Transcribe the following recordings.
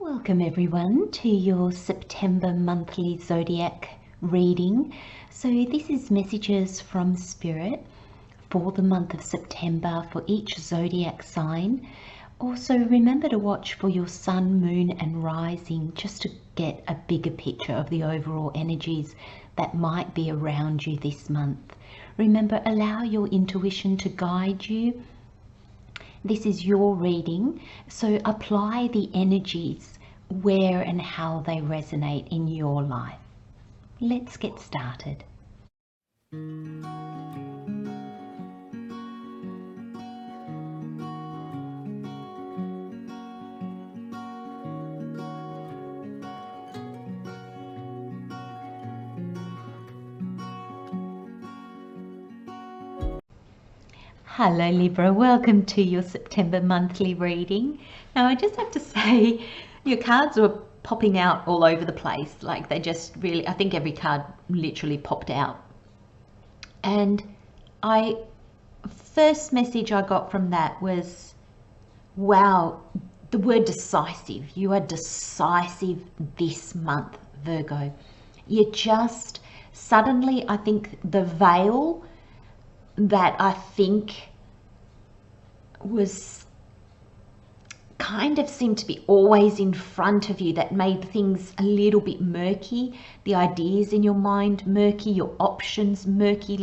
Welcome everyone to your September monthly zodiac reading. So this is messages from Spirit for the month of September for each zodiac sign. Also remember to watch for your sun, moon and rising just to get a bigger picture of the overall energies that might be around you this month. Remember, allow your intuition to guide you. This is your reading, so apply the energies where and how they resonate in your life. Let's get started. Hello Libra, welcome to your September monthly reading. Now I just have to say, your cards were popping out all over the place. Like they just really, I think every card literally popped out. And first message I got from that was, wow, the word decisive. You are decisive this month, Virgo. You just suddenly, I think the veil that I think was kind of seemed to be always in front of you, that made things a little bit murky, the ideas in your mind murky, your options murky,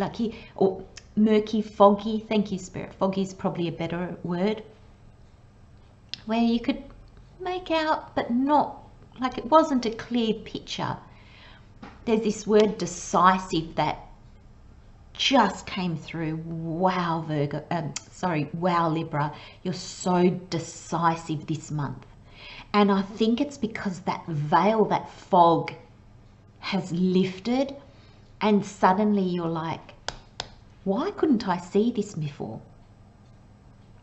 or murky, foggy. Thank you, Spirit. Foggy is probably a better word, where you could make out but not, like it wasn't a clear picture. There's this word decisive that just came through. Wow, Virgo, wow, Libra, you're so decisive this month. And I think it's because that veil, that fog has lifted, and suddenly you're like, why couldn't I see this before?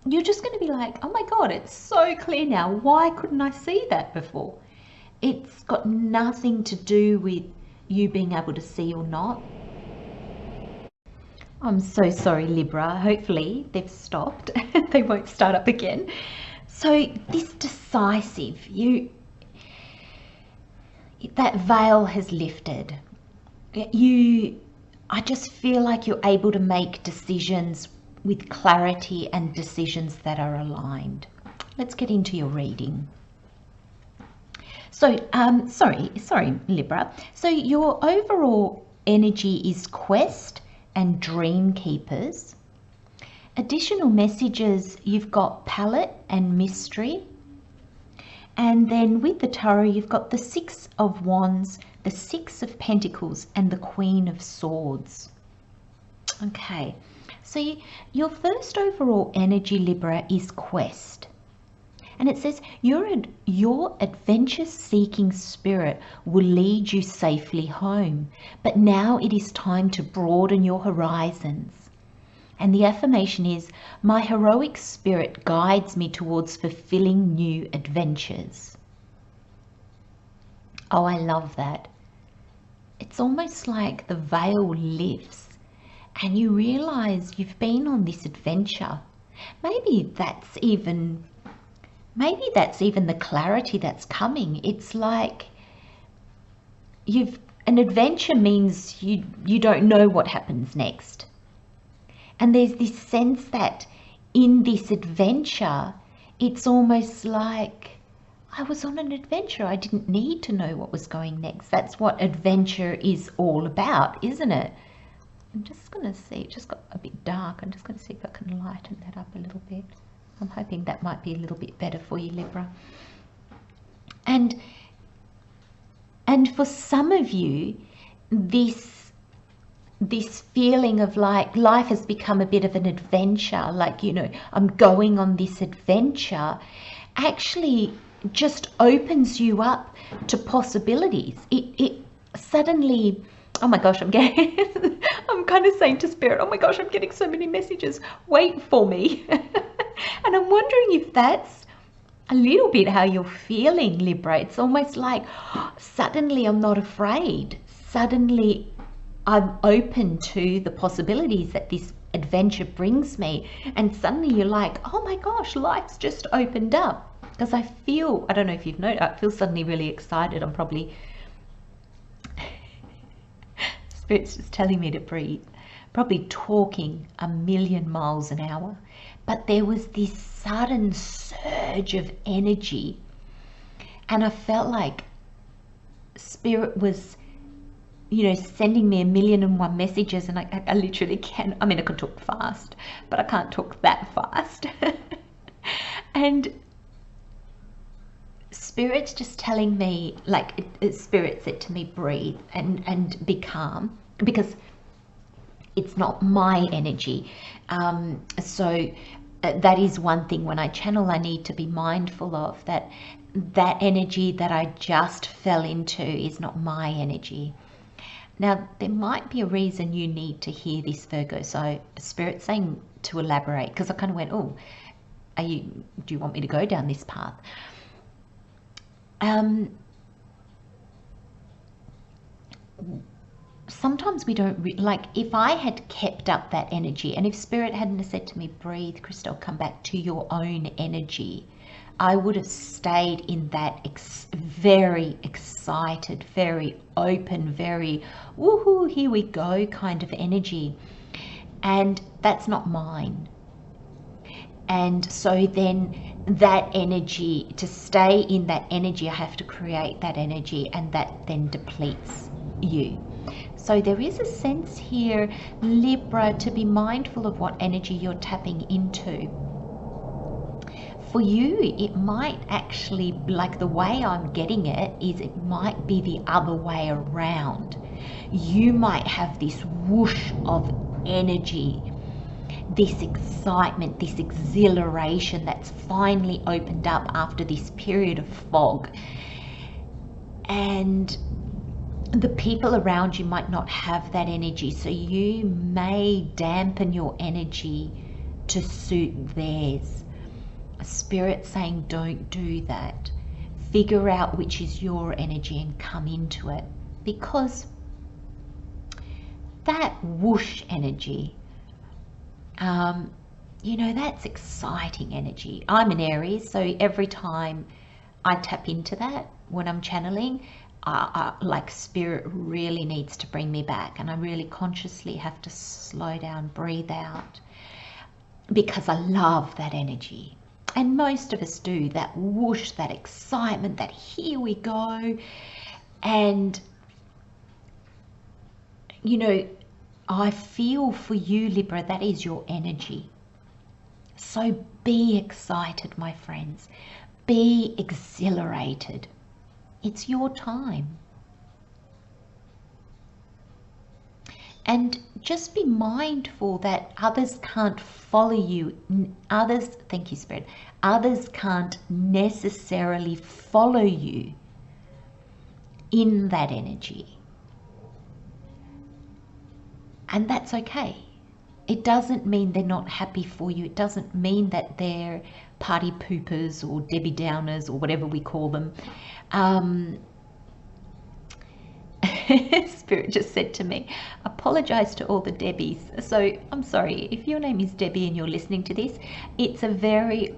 You're just going to be like, oh my God, it's so clear now. Why couldn't I see that before? It's got nothing to do with you being able to see or not. I'm so sorry, Libra. Hopefully they've stopped. They won't start up again. So this decisive, that veil has lifted. I just feel like you're able to make decisions with clarity and decisions that are aligned. Let's get into your reading. So, sorry, Libra. So your overall energy is quest and dream keepers. Additional messages, you've got palette and mystery. And then with the tarot, you've got the Six of Wands, the Six of Pentacles, and the Queen of Swords. Okay, so your first overall energy, Libra, is quest. And it says your adventure-seeking spirit will lead you safely home, but now it is time to broaden your horizons. And the affirmation is, my heroic spirit guides me towards fulfilling new adventures. Oh, I love that. It's almost like the veil lifts and you realize you've been on this adventure. Maybe that's even the clarity that's coming. It's like an adventure means you don't know what happens next. And there's this sense that in this adventure, it's almost like I was on an adventure. I didn't need to know what was going next. That's what adventure is all about, isn't it? I'm just going to see, it just got a bit dark. I'm just going to see if I can lighten that up a little bit. I'm hoping that might be a little bit better for you, Libra. And for some of you, this feeling of like life has become a bit of an adventure, like, you know, I'm going on this adventure, actually just opens you up to possibilities. It suddenly, oh my gosh, I'm kind of saying to Spirit, oh my gosh, I'm getting so many messages, wait for me. And I'm wondering if that's a little bit how you're feeling, Libra. It's almost like suddenly I'm not afraid. Suddenly I'm open to the possibilities that this adventure brings me. And suddenly you're like, oh my gosh, life's just opened up. because I feel, I don't know if you've noticed, I feel suddenly really excited. I'm probably, Spirit's just telling me to breathe, probably talking a million miles an hour. But there was this sudden surge of energy, and I felt like Spirit was, you know, sending me 1,000,001 messages, and I literally can, I mean, I can talk fast, but I can't talk that fast. And Spirit's just telling me, like, Spirit said to me, breathe and be calm, because it's not my energy. So that is one thing when I channel, I need to be mindful of that energy that I just fell into is not my energy. Now, there might be a reason you need to hear this, Virgo. So Spirit's saying to elaborate, because I kind of went, oh, do you want me to go down this path? Sometimes we don't, like, if I had kept up that energy, and if Spirit hadn't said to me, breathe, Crystal, come back to your own energy, I would have stayed in that very excited, very open, very woohoo, here we go kind of energy. And that's not mine. And so then that energy, to stay in that energy, I have to create that energy, and that then depletes you. So there is a sense here, Libra, to be mindful of what energy you're tapping into. For you, it might actually, like the way I'm getting it, is it might be the other way around. You might have this whoosh of energy, this excitement, this exhilaration that's finally opened up after this period of fog. And the people around you might not have that energy, so you may dampen your energy to suit theirs. Spirit saying don't do that. Figure out which is your energy and come into it, because that whoosh energy, you know, that's exciting energy. I'm an Aries, so every time I tap into that when I'm channeling, like Spirit really needs to bring me back, and I really consciously have to slow down, breathe out, because I love that energy. And most of us do, that whoosh, that excitement, that here we go. And, you know, I feel for you, Libra, that is your energy. So be excited, my friends. Be exhilarated. It's your time. And just be mindful that others can't follow you. Others, thank you, Spirit, others can't necessarily follow you in that energy. And that's okay. It doesn't mean they're not happy for you. It doesn't mean that they're party poopers or Debbie Downers or whatever we call them. Spirit just said to me, apologize to all the Debbies. So I'm sorry, if your name is Debbie and you're listening to this, it's a very,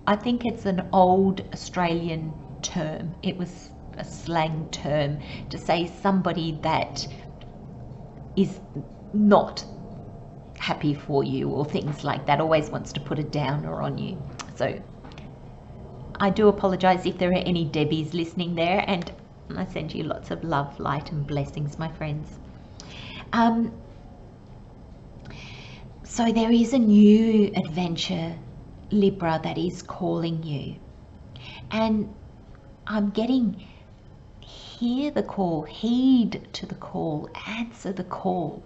I think it's an old Australian term. It was a slang term to say somebody that is not happy for you or things like that, always wants to put a downer on you. So I do apologize if there are any Debbies listening there, and I send you lots of love, light and blessings, my friends. So there is a new adventure, Libra, that is calling you. And I'm getting, hear the call, heed to the call, answer the call.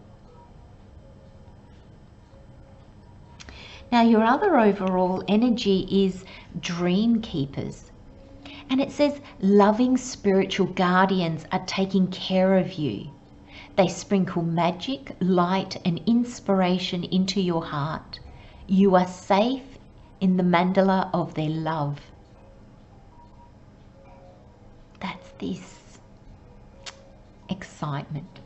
Now your other overall energy is dream keepers. And it says loving spiritual guardians are taking care of you. They sprinkle magic, light and inspiration into your heart. You are safe in the mandala of their love. That's this excitement.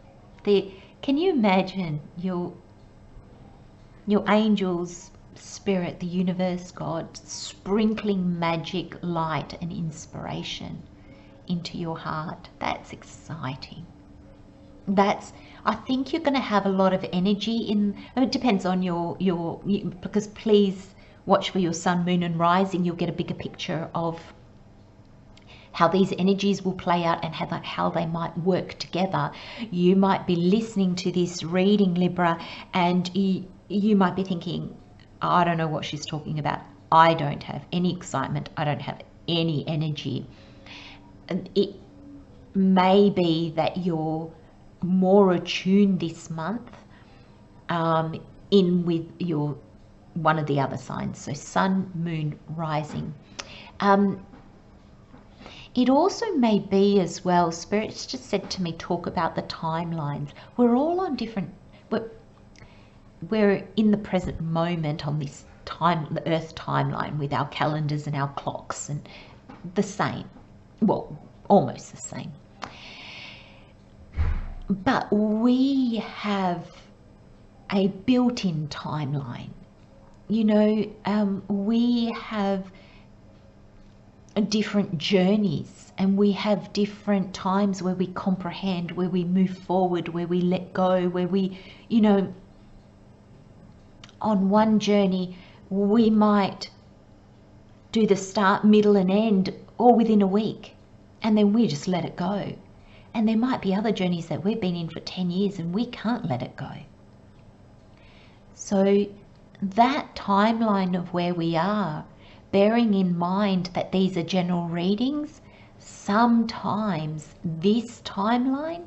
Can you imagine your angels Spirit, the universe, God, sprinkling magic, light and inspiration into your heart. That's exciting. I think you're going to have a lot of energy in, it depends on because please watch for your sun, moon and rising. You'll get a bigger picture of how these energies will play out and how they might work together. You might be listening to this reading, Libra, and you might be thinking, I don't know what she's talking about. I don't have any excitement. I don't have any energy. And it may be that you're more attuned this month in with your one of the other signs, so sun, moon, rising. It also may be as well, Spirit's just said to me, talk about the timelines. We're all on different, we're in the present moment on this time, the earth timeline, with our calendars and our clocks, and the same, well, almost the same. But we have a built-in timeline. You know, we have different journeys, and we have different times where we comprehend, where we move forward, where we let go, where we, you know, on one journey we might do the start, middle and end all within a week, and then we just let it go. And there might be other journeys that we've been in for 10 years and we can't let it go. So that timeline of where we are, bearing in mind that these are general readings, sometimes this timeline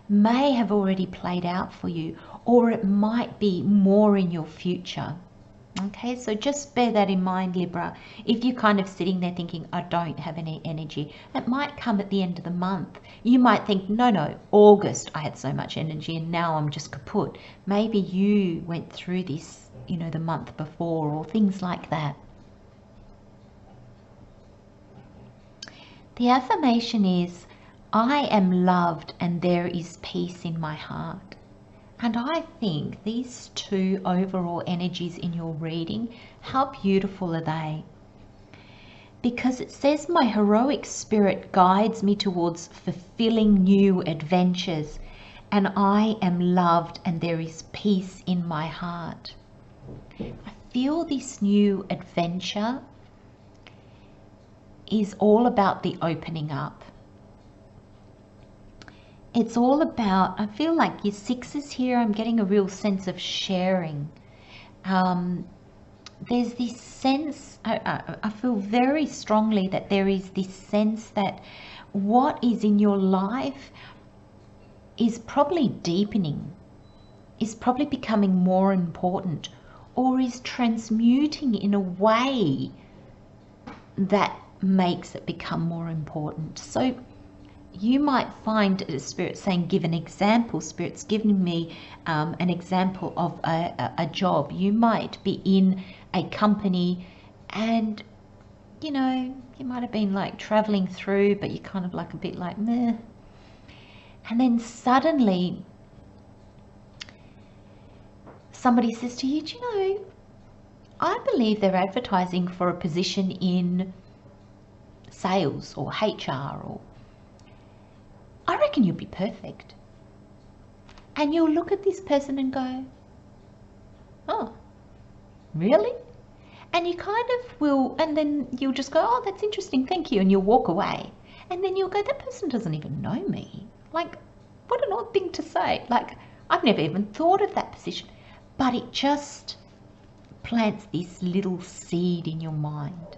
may have already played out for you, or it might be more in your future. Okay, so just bear that in mind, Libra. If you're kind of sitting there thinking, I don't have any energy, it might come at the end of the month. You might think, no, August I had so much energy and now I'm just kaput. Maybe you went through this, you know, the month before, or things like that. The affirmation is, I am loved and there is peace in my heart. And I think these two overall energies in your reading, how beautiful are they? Because it says, my heroic spirit guides me towards fulfilling new adventures, and I am loved and there is peace in my heart. I feel this new adventure is all about the opening up. It's all about, I feel like your sixes here, I'm getting a real sense of sharing. There's this sense, I feel very strongly that there is this sense that what is in your life is probably deepening, is probably becoming more important, or is transmuting in a way that makes it become more important. So you might find Spirit saying, give an example. Spirit's giving me an example of a job. You might be in a company and, you know, you might have been like traveling through, but you're kind of like a bit like, meh. And then suddenly somebody says to you, do you know, I believe they're advertising for a position in sales or HR, or I reckon you'll be perfect. And you'll look at this person and go, oh, really? And you kind of will, and then you'll just go, oh, that's interesting, thank you. And you'll walk away. And then you'll go, that person doesn't even know me. Like, what an odd thing to say. Like, I've never even thought of that position. But it just plants this little seed in your mind.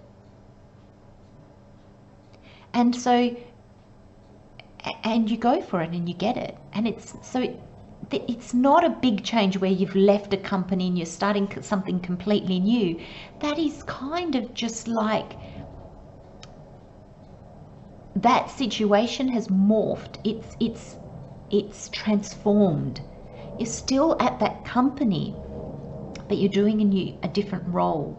And so, and you go for it and you get it. And it's not a big change where you've left a company and you're starting something completely new. That is kind of just like that situation has morphed. It's transformed. You're still at that company, but you're doing a different role.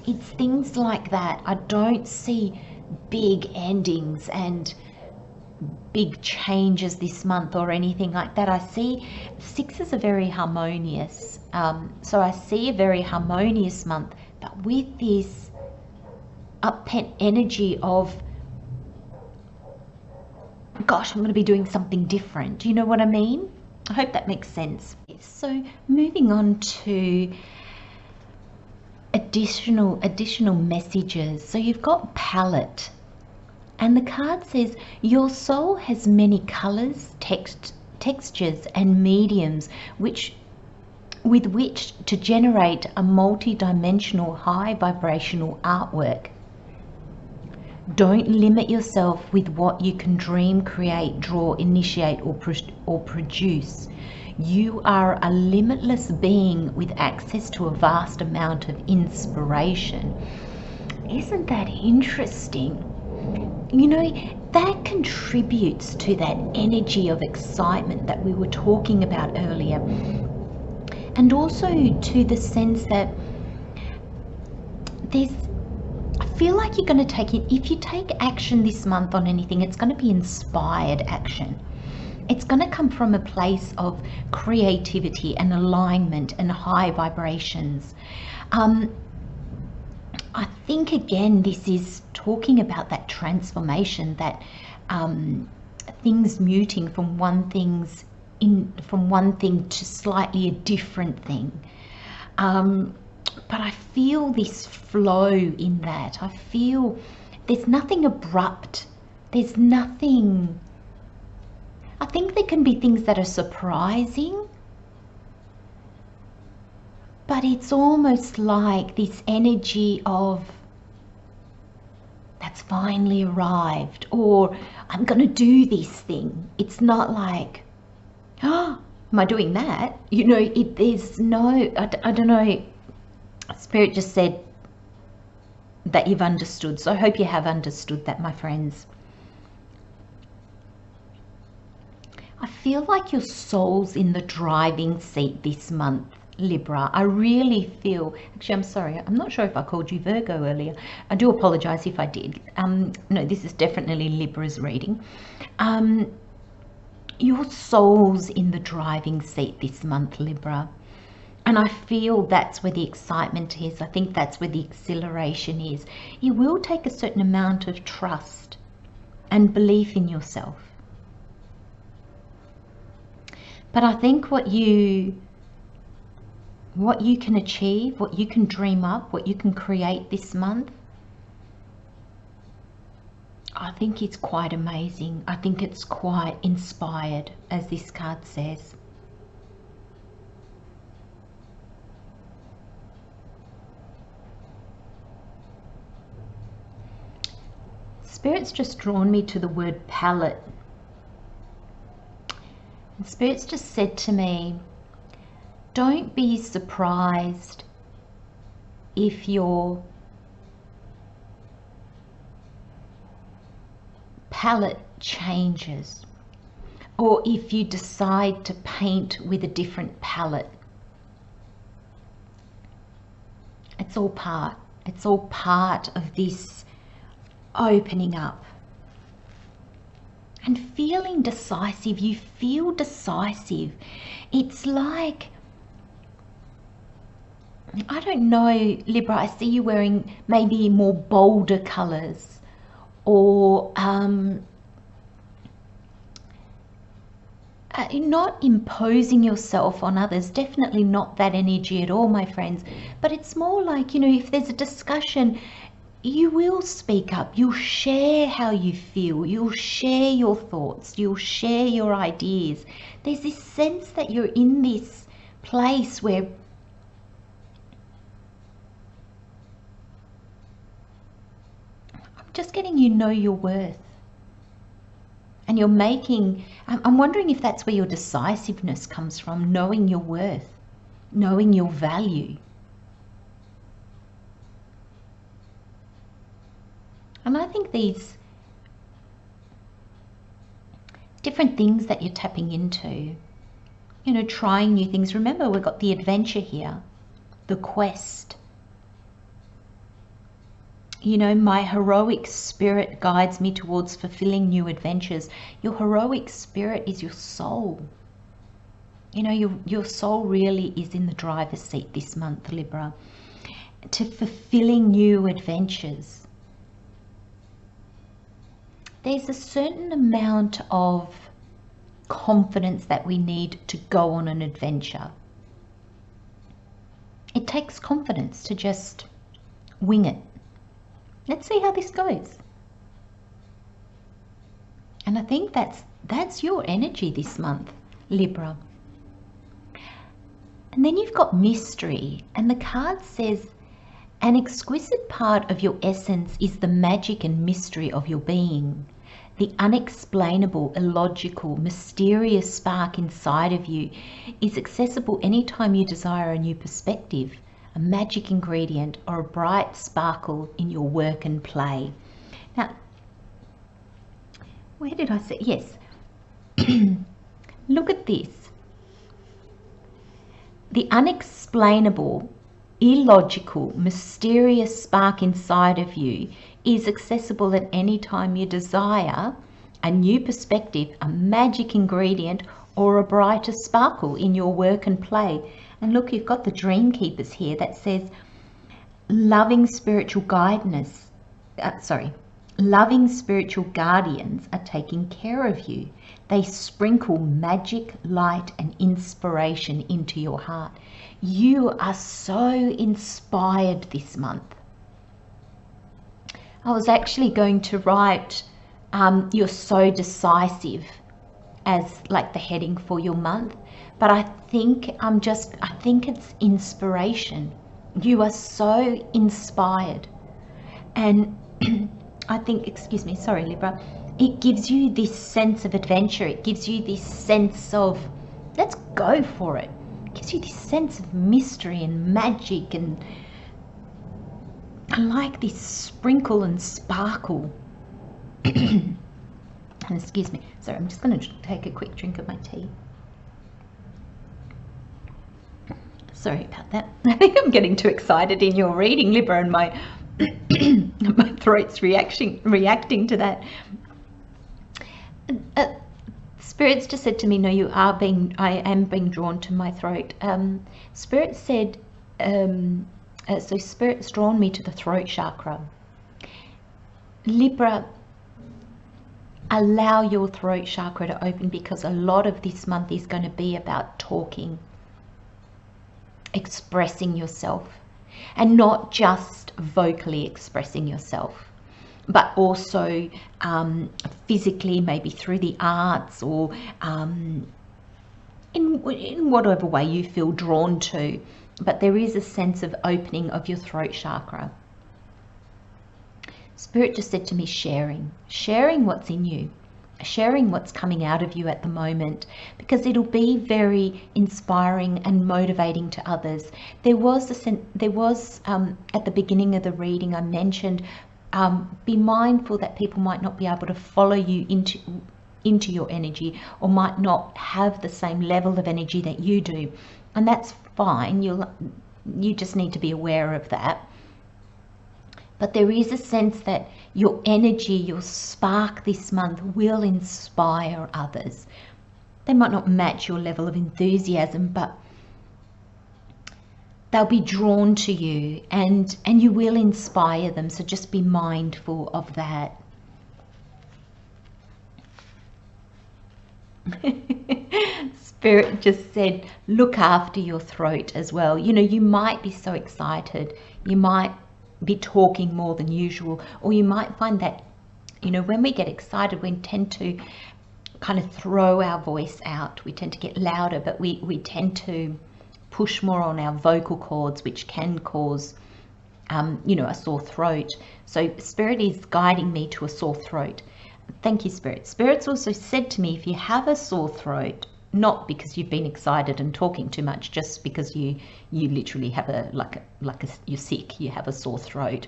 It's things like that. I don't see big endings and big changes this month or anything like that. I see sixes are very harmonious. So I see a very harmonious month, but with this up-pent energy of, gosh, I'm going to be doing something different. Do you know what I mean? I hope that makes sense. So moving on to additional messages. So you've got palette, and the card says your soul has many colors, textures and mediums with which to generate a multi-dimensional high vibrational artwork. Don't limit yourself with what you can dream, create, draw, initiate or produce. You are a limitless being with access to a vast amount of inspiration. Isn't that interesting? You know, that contributes to that energy of excitement that we were talking about earlier. And also to the sense that I feel like you're going to take it, if you take action this month on anything, it's going to be inspired action. It's going to come from a place of creativity and alignment and high vibrations. I think again this is talking about that transformation, that things muting from one thing to slightly a different thing. But I feel this flow in that. I feel there's nothing abrupt. There's nothing. I think there can be things that are surprising, but it's almost like this energy of that's finally arrived, or I'm going to do this thing. It's not like, oh, am I doing that? You know, there's no, I don't know. Spirit just said that you've understood. So I hope you have understood that, my friends. I feel like your soul's in the driving seat this month, Libra. I really feel, actually I'm sorry, I'm not sure if I called you Virgo earlier. I do apologize if I did. No, this is definitely Libra's reading. Your soul's in the driving seat this month, Libra. And I feel that's where the excitement is. I think that's where the exhilaration is. You will take a certain amount of trust and belief in yourself. But I think what you can achieve, what you can dream up, what you can create this month, I think it's quite amazing. I think it's quite inspired, as this card says. Spirit's just drawn me to the word palette. And Spirit's just said to me, don't be surprised if your palette changes, or if you decide to paint with a different palette. It's all part of this opening up and feeling decisive. You feel decisive. It's like, I don't know, Libra, I see you wearing maybe more bolder colors, or not imposing yourself on others. Definitely not that energy at all, my friends. But it's more like, you know, if there's a discussion, you will speak up. You'll share how you feel. You'll share your thoughts. You'll share your ideas. There's this sense that you're in this place where I'm just getting, you know, your worth. And you're making, I'm wondering if that's where your decisiveness comes from, knowing your worth, knowing your value. And I think these different things that you're tapping into, you know, trying new things. Remember, we've got the adventure here, the quest. You know, my heroic spirit guides me towards fulfilling new adventures. Your heroic spirit is your soul. You know, your soul really is in the driver's seat this month, Libra, to fulfilling new adventures. There's a certain amount of confidence that we need to go on an adventure. It takes confidence to just wing it. Let's see how this goes. And I think that's your energy this month, Libra. And then you've got mystery, and the card says, an exquisite part of your essence is the magic and mystery of your being. The unexplainable, illogical, mysterious spark inside of you is accessible anytime you desire a new perspective, a magic ingredient, or a bright sparkle in your work and play. Now, where did I say? Yes. Look at this. The unexplainable, illogical, mysterious spark inside of you is accessible at any time you desire a new perspective, a magic ingredient, or a brighter sparkle in your work and play. And look, you've got the dream keepers here that says loving spiritual guidance. Loving spiritual guardians are taking care of you. They sprinkle magic, light, and inspiration into your heart. You are so inspired this month. I was actually going to write you're so decisive as like the heading for your month, but I think it's inspiration. You are so inspired, and I think, excuse me, sorry Libra, it gives you this sense of adventure. It gives you this sense of, let's go for it. It gives you this sense of mystery and magic, and I like this sprinkle and sparkle. And excuse me, sorry, I'm just going to take a quick drink of my tea. Sorry about that. I think I'm getting too excited in your reading, Libra, and my my throat's reacting to that. Spirit's just said to me, no, I am being drawn to my throat. Spirit said, so Spirit's drawn me to the throat chakra. Libra, allow your throat chakra to open, because a lot of this month is going to be about talking, expressing yourself, and not just vocally expressing yourself, but also physically, maybe through the arts, or in whatever way you feel drawn to. But there is a sense of opening of your throat chakra. Spirit just said to me, sharing what's in you, sharing what's coming out of you at the moment, because it'll be very inspiring and motivating to others. There was at the beginning of the reading, I mentioned, be mindful that people might not be able to follow you into your energy, or might not have the same level of energy that you do, and that's fine. You just need to be aware of that. But there is a sense that your energy, your spark this month will inspire others. They might not match your level of enthusiasm, but they'll be drawn to you, and you will inspire them. So just be mindful of that. Spirit just said, look after your throat as well. You know, you might be so excited. You might be talking more than usual, or you might find that, you know, when we get excited, we tend to kind of throw our voice out. We tend to get louder, but we tend to push more on our vocal cords, which can cause you know, a sore throat. So Spirit is guiding me to a sore throat. Thank you, Spirit. Spirit's also said to me, if you have a sore throat, not because you've been excited and talking too much, just because you literally have you're sick, you have a sore throat.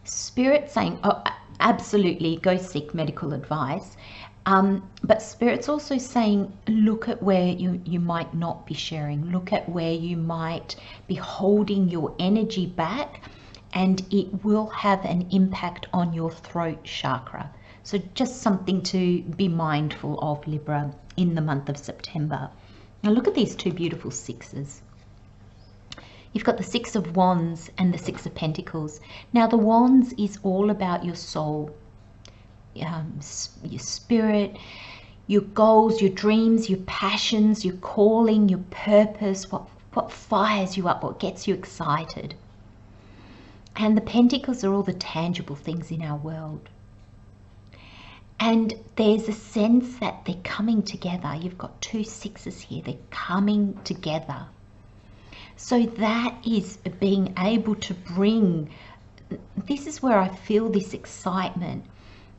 Spirit saying, oh, absolutely, go seek medical advice. But Spirit's also saying, look at where you might not be sharing. Look at where you might be holding your energy back, and it will have an impact on your throat chakra. So just something to be mindful of, Libra, in the month of September. Now look at these two beautiful sixes. You've got the Six of Wands and the Six of Pentacles. Now the Wands is all about your soul, your spirit, your goals, your dreams, your passions, your calling, your purpose, what fires you up, what gets you excited. And the Pentacles are all the tangible things in our world. And there's a sense that they're coming together. You've got two sixes here. They're coming together. So that is being able to bring, this is where I feel this excitement.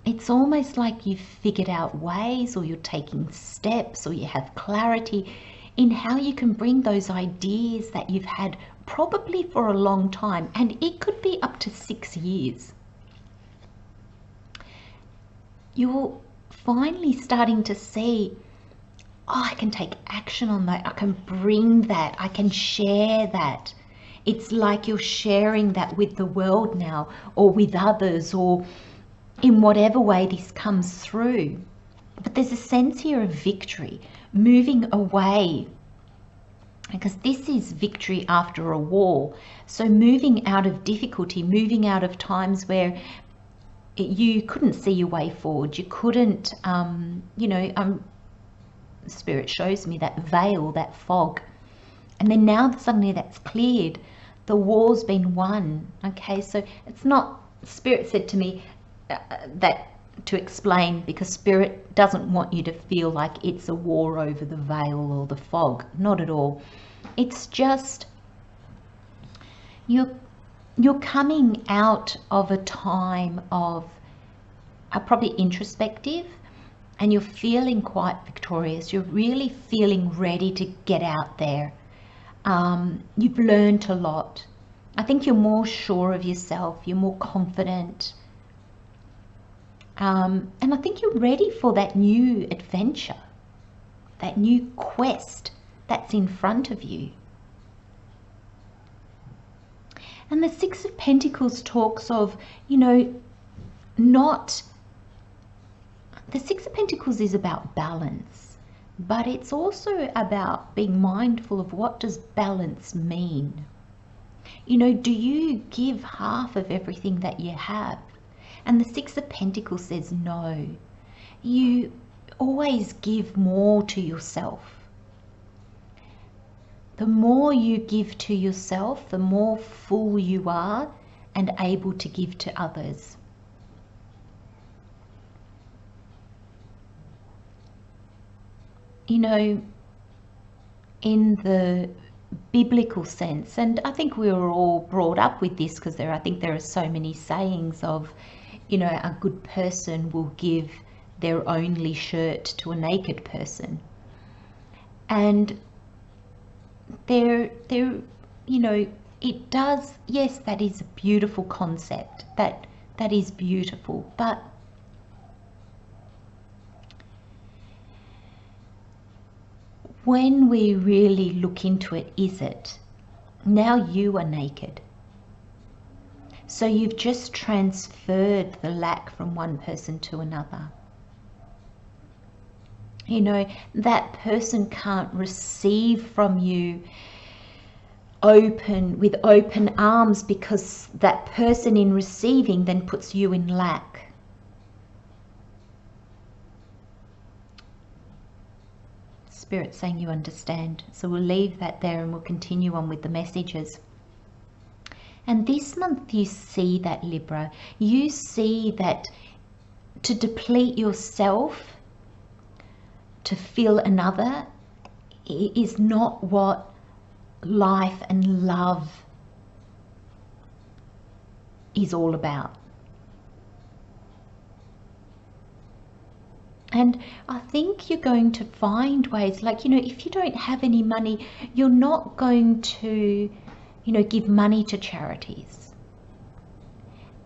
It's almost like you've figured out ways, or you're taking steps, or you have clarity in how you can bring those ideas that you've had probably for a long time. And it could be up to 6 years. You're finally starting to see, oh, I can take action on that. I can bring that. I can share that. It's like you're sharing that with the world now, or with others, or in whatever way this comes through. But there's a sense here of victory, moving away, because this is victory after a war. So moving out of difficulty, moving out of times where you couldn't see your way forward. You couldn't, Spirit shows me that veil, that fog. And then now suddenly that's cleared. The war's been won. Okay, so it's not, Spirit said to me that to explain, because Spirit doesn't want you to feel like it's a war over the veil or the fog. Not at all. It's just you're coming out of a time of probably introspective, and you're feeling quite victorious. You're really feeling ready to get out there. You've learned a lot. I think you're more sure of yourself. You're more confident. And I think you're ready for that new adventure, that new quest that's in front of you. And the Six of Pentacles talks of, the Six of Pentacles is about balance, but it's also about being mindful of, what does balance mean? Do you give half of everything that you have? And the Six of Pentacles says no. You always give more to yourself. The more you give to yourself, the more full you are and able to give to others. In the biblical sense, and I think we were all brought up with this, because I think there are so many sayings of, a good person will give their only shirt to a naked person. And it does, yes, that is a beautiful concept. That is beautiful, but when we really look into it, is it? Now you are naked. So you've just transferred the lack from one person to another. That person can't receive from you with open arms, because that person in receiving then puts you in lack. Spirit saying you understand. So we'll leave that there and we'll continue on with the messages. And this month you see that, Libra. You see that to deplete yourself to fill another is not what life and love is all about. And I think you're going to find ways, like, if you don't have any money, you're not going to, give money to charities.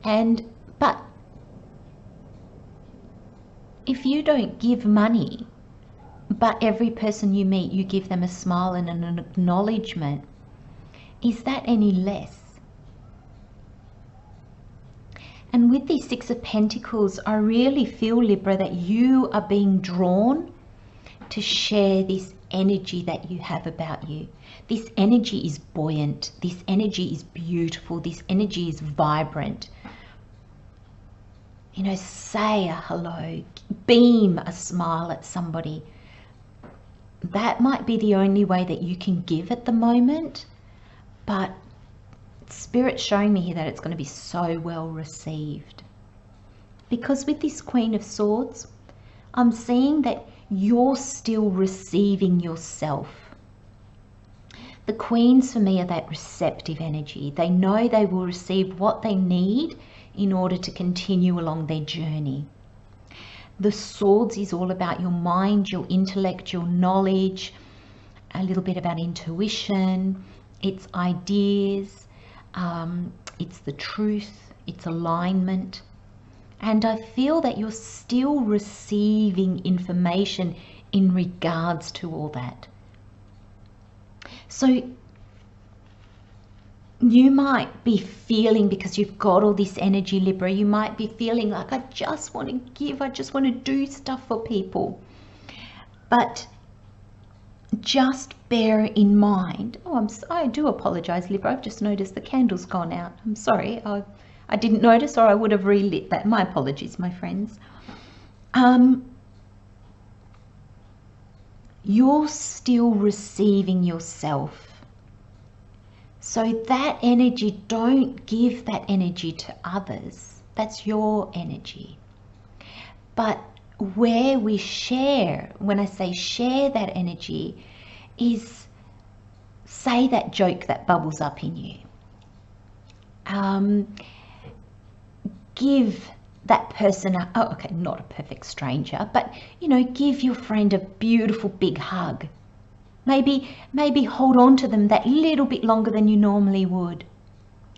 But if you don't give money, but every person you meet, you give them a smile and an acknowledgement, is that any less? And with the Six of Pentacles, I really feel, Libra, that you are being drawn to share this energy that you have about you. This energy is buoyant. This energy is beautiful. This energy is vibrant. You know, say a hello, beam a smile at somebody. That might be the only way that you can give at the moment, but Spirit's showing me here that it's going to be so well received. Because with this Queen of Swords, I'm seeing that you're still receiving yourself. The Queens for me are that receptive energy. They know they will receive what they need in order to continue along their journey. The Swords is all about your mind, your intellect, your knowledge, a little bit about intuition, it's ideas, it's the truth, it's alignment. And I feel that you're still receiving information in regards to all that. So you might be feeling, because you've got all this energy, Libra, you might be feeling like, I just want to give, I just want to do stuff for people. But just bear in mind, I do apologize, Libra, I've just noticed the candle's gone out. I'm sorry, I didn't notice, or I would have relit that. My apologies, my friends. You're still receiving yourself. So that energy, don't give that energy to others. That's your energy. But where we share, when I say share that energy, is say that joke that bubbles up in you. Give that person not a perfect stranger, but you know, give your friend a beautiful big hug. Maybe hold on to them that little bit longer than you normally would,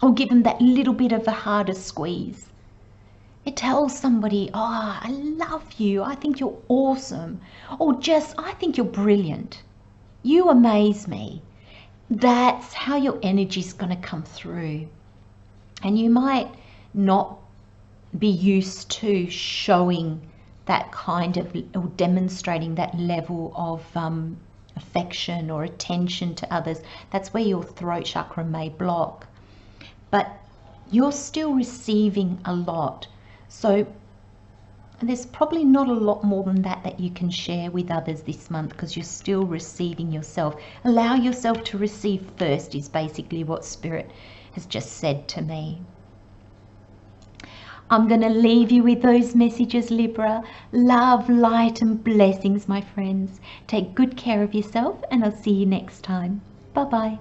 or give them that little bit of a harder squeeze. It tells somebody, oh, I love you, I think you're awesome, or just, I think you're brilliant, you amaze me. That's how your energy's going to come through. And you might not be used to showing that kind of, or demonstrating that level of affection or attention to others. That's where your throat chakra may block. But you're still receiving a lot. So there's probably not a lot more than that you can share with others this month, because you're still receiving yourself. Allow yourself to receive first is basically what Spirit has just said to me. I'm going to leave you with those messages, Libra. Love, light and blessings, my friends. Take good care of yourself, and I'll see you next time. Bye-bye.